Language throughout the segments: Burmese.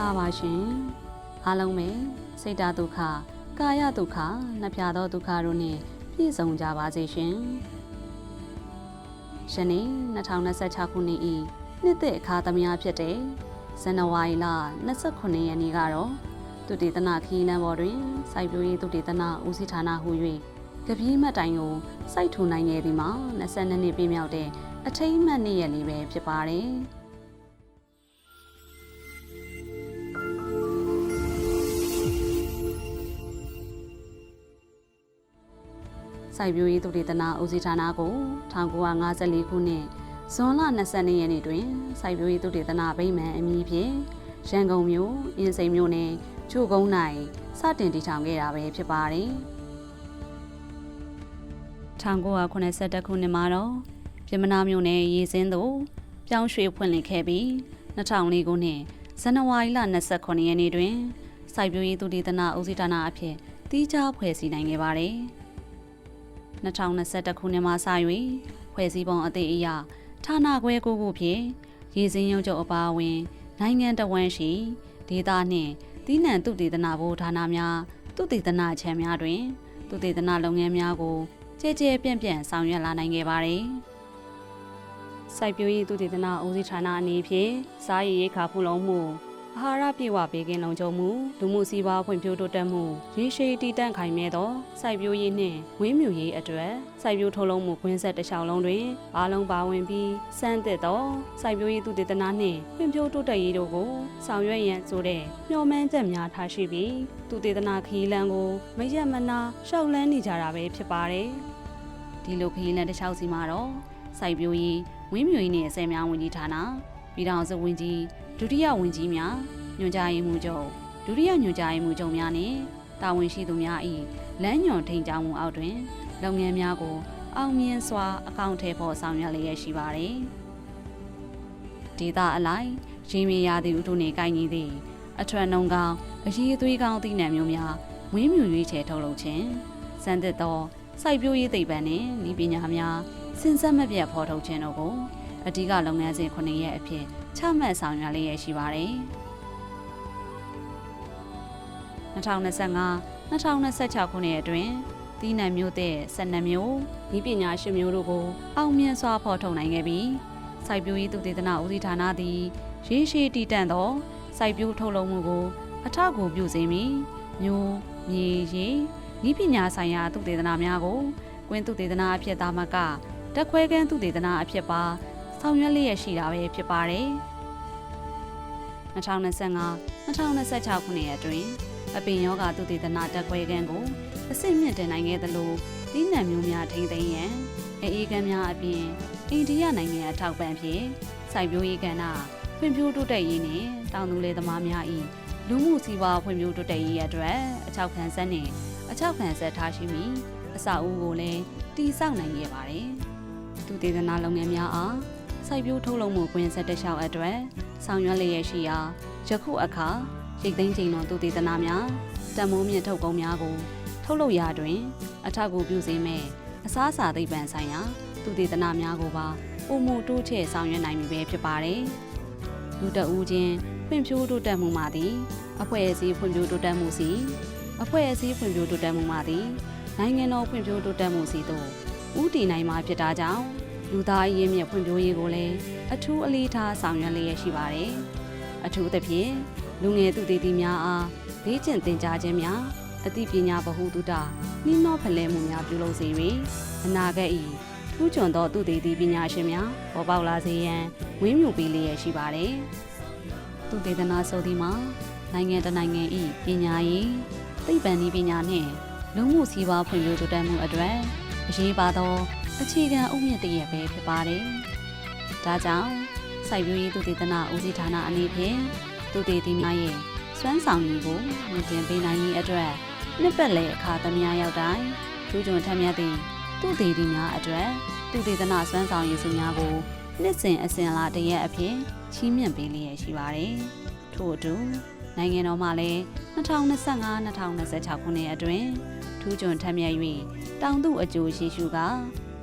္ဂလာပါရှင်အားလုံးပဲစိတ်ဓာတ်ဒုက္ခကာယဒုက္ခနှပြသောဒုက္ခတို့နှင့်ပြည့်စုံကြပါစေရှင်ယနေ့2026ခုနှစ်၏နှစ်သစ်အခါသမယဖြစ်တဲ့ဇန်နဝါရီလ29ရက်နေ့ကတော့သုတေသနခီးလမ်းပေါ်တွင်စိုက်ပျိုးရေးသုတေသနဦးစီးဌာနဟူ၍ကပီးမှတ်တိုင်ကိုစိုက်ထူနိုင်ခဲ့သည်မှာ22နှစ်ပြည့်မြောက်တဲ့အထိမ်းအမှတ်နေ့ရက်လေးပဲဖြစ်ပါတယ်စိုက်ပျိုးရေးသုတေသနဦးစီးဌာနကို1954ခုနှစ်ဇွန်လ22ရက်နေ့တွင်စိုက်ပျိုးရေးသုတေသနဗိမာန်အမည်ဖြင့်ရန်ကုန်မြို့အင်းစိန်မြို့နယ်ချို့ကုန်း၌စတင်တည်ထောင်ခဲ့တာပဲဖြစ်ပါတယ်1982ခုနှစ်မှာတော့ပြည်မနာမြို့နယ်ရေစင်းသို့ပြောင်းရွှေ့ဖွင့်လှစ်ခဲ့ပြီး2004ခုနှစ်ဇန်နဝါရီလ29ရက်နေ့တွင်စိုက်ပျိုးရေးသုတေသနဦးစီးဌာနအဖြစ်တည်ခြားဖွဲ့စည်းနိုင်ခဲ့ပါတယ်2021ခုနှစ်မှာစ၍ဖွဲ့စည်းပုံအသစ်အရဌာနခွဲ9ခုဖြင့်ရေစင်းရုံးချုပ်အပါအဝင်နိုင်ငံတော်ဝန်ရှိဒေသနှင့်တည်နှံသုတေသနဘိုးဌာနများသုတေသနခြံများတွင်သုတေသနလုပ်ငန်းများကိုကြဲကြဲပြန့်ပြန့်ဆောင်ရွက်လာနိုင်ခဲ့ပါတယ်။စိုက်ပျိုးရေးသုတေသနဦးစီးဌာနအနေဖြင့်စားရည်ရိက္ခာဖူလုံမှုအာဟာရပြည့်ဝပေးကင်းလုံခြုံမှုလူမှုစီးပွားဖွံ့ဖြိုးတိုးတက်မှုရေရှည်တည်တံ့ခိုင်မြဲသောစိုက်ပျိုးရေးနှင့်ဝင်းမြူရေးအတွက်စိုက်ပျိုးထုတ်လုပ်မှုကွင်းဆက်တစ်လျှောက်လုံးတွင်အားလုံးပါဝင်ပြီးစမ်းသစ်သောစိုက်ပျိုးရေးသုတေသနနှင့်ဖွံ့ဖြိုးတိုးတက်ရေးတို့ကိုဆောင်ရွက်ရန်ဆိုတဲ့မျှော်မှန်းချက်များထားရှိပြီးသုတေသနခရီးလမ်းကိုမရက်မနာရှောက်လန်းနေကြတာပဲဖြစ်ပါတယ်။ဒီလိုခရီးလမ်းတစ်လျှောက်စီမှာတော့စိုက်ပျိုးရေးဝင်းမြူရေးနှင့်အစဲများဝန်ကြီးဌာနပြည်ထောင်စုဝန်ကြီးဒုတိယဝန်ကြီးများညွှန်ကြားရေးမှူးချုပ်ဒုတိယညွှန်ကြားရေးမှူးချုပ်များနှင့်တာဝန်ရှိသူများ၏လမ်းညွှန်ထိန်ကြားမှုအောက်တွင်လုပ်ငန်းများကိုအောင်မြင်စွာအကောင့်ထဲပေါ်ဆောင်ရွက်လျက်ရှိပါသည်။ဒေသအလိုက်ရေမြေရာသီဥတုနှင့်ကိုက်ညီသည့်အထွတ်နှုံကောင်းအရည်အသွေးကောင်းသည့်နံမျိုးများဝင်းမြူရွေးချယ်ထုတ်လုပ်ခြင်းစံသစ်သောစိုက်ပျိုးရေးသိပ္ပံနှင့်ဤပညာများစဉ်ဆက်မပြတ်ဖော်ထုတ်ခြင်းတို့ကိုအဓိကလုပ်ငန်းစဉ်9ရက်အဖြစ်ချမှတ်ဆောင်ရွက်လျက်ရှိပါသည်။2025-2026ခုနှစ်အတွင်းသီးနှံမျိုးသစ်12မျိုးဤပညာရှင်မျိုးတို့ကိုအောင်မြင်စွာဖော်ထုတ်နိုင်ခဲ့ပြီးစိုက်ပျိုးရေးသုတေသနဦးစီးဌာနသည်ရေရှည်တည်တံ့သောစိုက်ပျိုးထုတ်လုပ်မှုကိုအထောက်အကူပြုစေမည်မျိုးမြေရေဤပညာဆိုင်ရာသုတေသနများကိုကွင်းသုတေသနအဖြစ်သာမကတက်ခွဲခန်းသုတေသနအဖြစ်ပါဆောင်ရွက်လျက်ရှိတာပဲဖြစ်ပါတယ်2025-2026ခုနှစ်အတွင်းအပင်ယောဂသုတေသနတက်ခွဲခန်းကိုအဆင့်မြင့်တင်နိုင်ခဲ့သလိုသီးနှံမျိုးများထိန်းသိမ်းရန်အေးကမ်းများအပြင်အိန္ဒိယနိုင်ငံအထောက်ပံ့ဖြင့်စိုက်ပျိုးရေးကဏ္ဍဖွံ့ဖြိုးတိုးတက်ရေးနှင့်တောင်သူလယ်သမားများ၏လူမှုစီးပွားဖွံ့ဖြိုးတိုးတက်ရေးအတွက်အခြောက်ခံဆက်နှင့်အခြောက်ခံဆက်ထားရှိပြီးအစအဦးကိုလည်းတည်ဆောက်နိုင်ခဲ့ပါတယ်။သုတေသနလုပ်ငန်းများအားစိုက်ပျိုးထုတ်လုပ်မှုကွင်းဆက်တစ်လျှောက်အတွက်ဆောင်ရွက်လျက်ရှိရာယခုအခါရိတ်သိမ်းချိန်တော်သုတေသနများတန်မိုးမြင့်ထုတ်ကုန်များကိုထုတ်လုပ်ရာတွင်အထောက်အကူပြုစေမယ့်အစားအစာသိပ္ပံဆိုင်ရာသုတေသနများကိုပါပုံမှုတိုးချဲ့ဆောင်ရွက်နိုင်ပြီပဲဖြစ်ပါတယ်။လူတအူးချင်းဖွံ့ဖြိုးတိုးတက်မှုမှသည်အဖွဲ့အစည်းဖွံ့ဖြိုးတိုးတက်မှုစီအဖွဲ့အစည်းဖွံ့ဖြိုးတိုးတက်မှုမှသည်နိုင်ငံတော်ဖွံ့ဖြိုးတိုးတက်မှုစီတို့ဦးတည်နိုင်မှာဖြစ်တာကြောင့်လူသားရင်းမြစ်ဖွံ့ဖြိုးရေးကိုလည်းအထူးအလေးထားဆောင်ရွက်လျက်ရှိပါတယ်။အထူးသဖြင့်လူငယ်သူသေးသည်များအားလေ့ကျင့်သင်ကြားခြင်းများအသိပညာဗဟုသုတနှီးနှောဖလှယ်မှုများပြုလုပ်စေ၍အနာဂတ်၏ထူးချွန်သောသူသေးသည်ပညာရှင်များပေါ်ပေါက်လာစေရန်ဝင်းမြူပေးလျက်ရှိပါတယ်။သူသေသနာဆိုသည်မှာနိုင်ငံတနိုင်ငံ၏ပညာရေးသိပ္ပံနည်းပညာနှင့်လူမှုစီးပွားဖွံ့ဖြိုးတိုးတက်မှုအတွက်အရေးပါသောအခြေခံအုတ်မြစ်တစ်ရပ်ပဲဖြစ်ပါတယ်။ဒါကြောင့်စိုက်ပျိုးရေးသုတေသနဦးစီးဌာနအနေဖြင့်သုတေသီများရဲ့စွမ်းဆောင်ရည်ကိုမြင့်တင်ပေးနိုင်ရေးအတွက်နှစ်ပတ်လည်အခါသမယရောက်တိုင်းကျူးကျွန်ထက်မြက်သည့်သုတေသီများအတွက်သုတေသနစွမ်းဆောင်ရည်စုများကိုနှစ်စဉ်အစဉ်လာတရက်အဖြစ်ချီးမြှင့်ပေးလျက်ရှိပါတယ်။ထို့အတူနိုင်ငံတော်မှလည်း2025-2026ခုနှစ်အတွင်းထူးချွန်ထက်မြက်၍တောင်သူအကျိုးရှိရှုက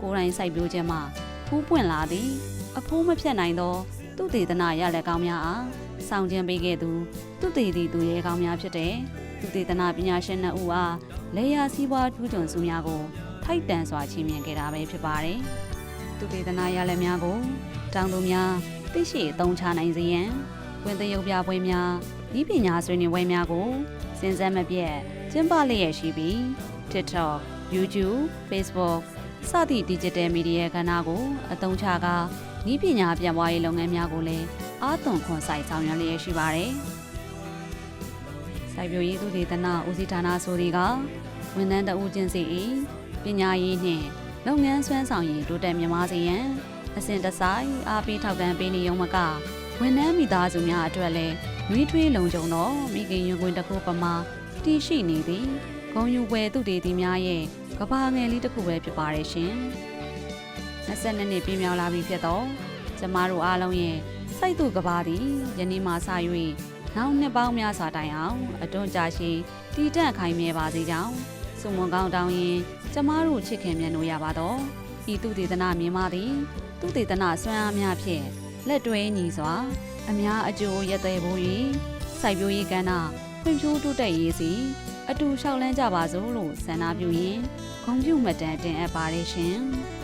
ကိုယ်တိုင်စိုက်ပျိုးခြင်းမှဖူးပွင့်လာသည်အဖိုးမဖြတ်နိုင်သောသုတေသနရလဒ်ကောင်းများအား ဆောင်ကျဉ်ပေးခဲ့သူသူတည်တည်သူရဲကောင်းများဖြစ်တဲ့သူတည်တနာပညာရှင်နှစ်ဦးအားလေယာစီးပွားထူးချွန်စုများကိုထိုက်တန်စွာချီးမြှင့်ခဲ့တာပဲဖြစ်ပါတယ်။သူတည်တနာရလဒ်များကိုတောင်သူများသိရှိအသုံးချနိုင်စေရန်ဝင်သရုပ်ပြပွဲများဤပညာဆွေးနွေးပွဲများကိုစဉ်ဆက်မပြတ်ကျင်းပလျက်ရှိပြီး TikTok, YouTube, Facebook စသည့် Digital Media ကဏ္ဍကိုအသုံးချကာဤပညာပြန့်ပွားရေးလုပ်ငန်းများကိုလည်းအားသွန်ခွန်ဆိုင်ဆောင်ရွက်လျက်ရှိပါတယ်။စိုက်ပျိုးရေးသုတေသနဦးစီးဌာနဆိုဒီကဝန်ထမ်းတဦးချင်းစီ၏ပညာရေးနှင့်လုပ်ငန်းစွမ်းဆောင်ရည်တိုးတက်မြင့်မားစေရန်အစဉ်တစိုက်အားပေးထောက်ခံပေးနေရုံမကဝန်ထမ်းမိသားစုများအတွက်လည်းနှွေးထွေးလုံခြုံသောမိခင်ရင်ခွင်တစ်ခုပမာတည်ရှိနေသည်ဂုဏ်ယူပွဲသူတေသီများရဲ့ကဘာငယ်လေးတစ်ခုပဲဖြစ်ပါတယ်ရှင်။22နှစ်ပြည့်မြောက်လာပြီဖြစ်တော့ကျမတို့အားလုံးရဲ့စိတ်သူကဘာသည်ယနေ့မှစ၍နောက်နှစ်ပေါင်းများစွာတိုင်အောင်အတွန်းကြာရှည်တည်တံ့ခိုင်မြဲပါစေကြောင်းဆုမွန်ကောင်းတောင်းရင်ကျမတို့ချစ်ခင်မြတ်လို့ရပါတော့ဤသူတေသနာမြင်ပါသည်သူတေသနာစွမ်းအားများဖြင့်လက်တွဲညီစွာအများအကျိုးရတဲ့ဖို့၍စိုက်ပျိုးရေးကဏ္ဍဖွံ့ဖြိုးတိုးတက်ရေးစီအတူလျှောက်လန်းကြပါစို့လို့ဆန္ဒပြုရင်းဂုဏ်ပြုမှတ်တမ်းတင်အပ်ပါတယ်ရှင်။